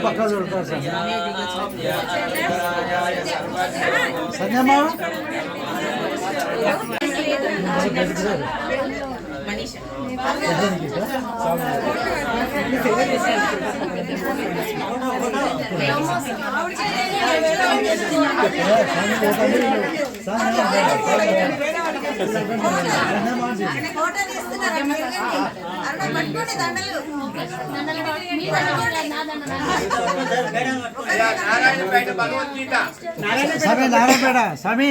पक्का जोड़ता है संजमा నారాయణపేట స్వామి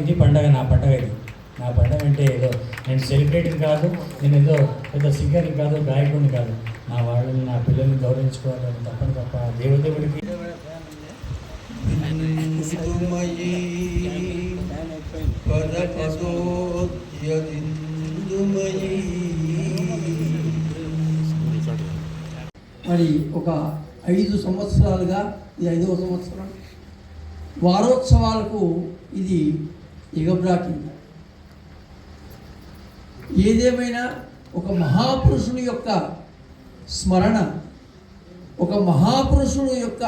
ఇది పండగ. నా పండగ ఇది. నా పండగ అంటే ఏదో నేను సెలబ్రేటింగ్ కాదు, నేను ఏదో పెద్ద సింగర్ని కాదు, గాయకుడిని కాదు. నా వాళ్ళని, నా పిల్లల్ని గౌరవించుకోవాలని తప్పని తప్ప దేవుడికి మరి ఒక 5 సంవత్సరాలుగా, ఇది 5వ సంవత్సరం, వారోత్సవాలకు ఇది ఎగబ్రాకింది. ఏదేమైనా ఒక మహాపురుషుని యొక్క స్మరణ, ఒక మహాపురుషుడు యొక్క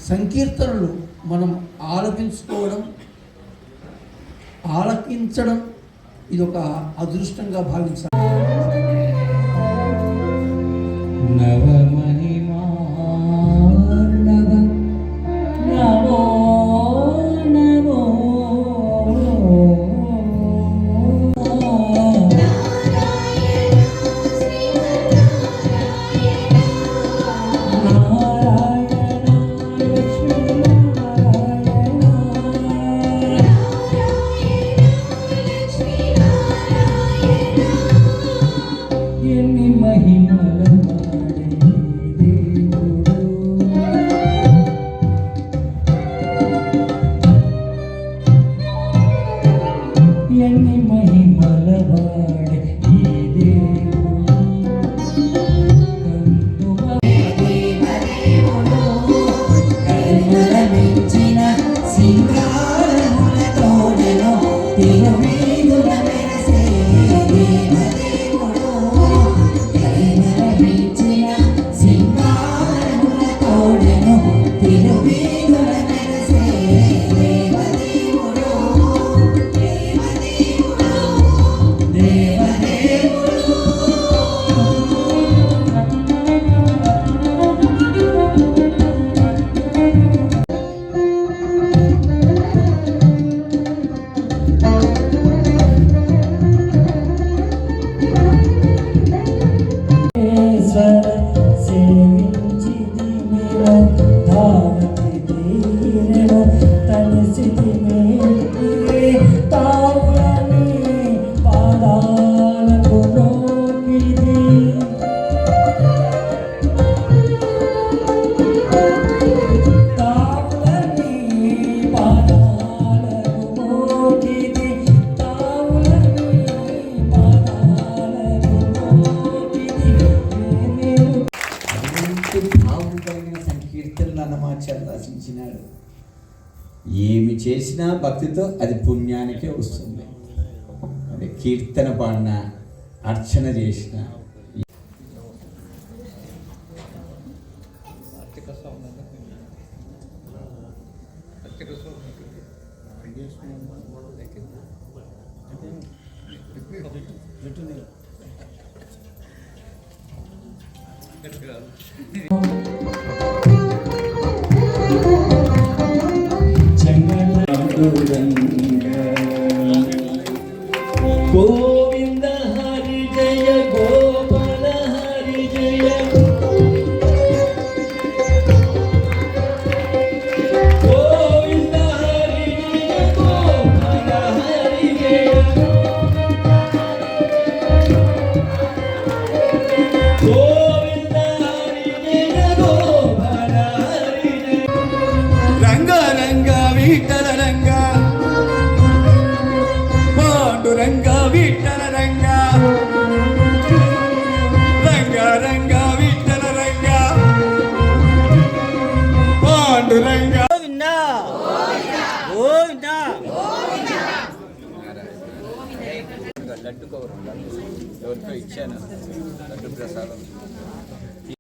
సంకీర్తనలు మనం ఆలకించడం ఇది ఒక అదృష్టంగా భావించాలి. రచించినాడు. ఏమి చేసినా భక్తితో అది పుణ్యానికే వస్తుంది. అది కీర్తన పాడిన, అర్చన చేసిన గోవింద హరి జయ గోపాల హరి జయ గోవింద హరి జయ గోపాల హరి జయ గోవింద హరి జయ గోపాల హరి జయ రంగ రంగ విఠల రంగ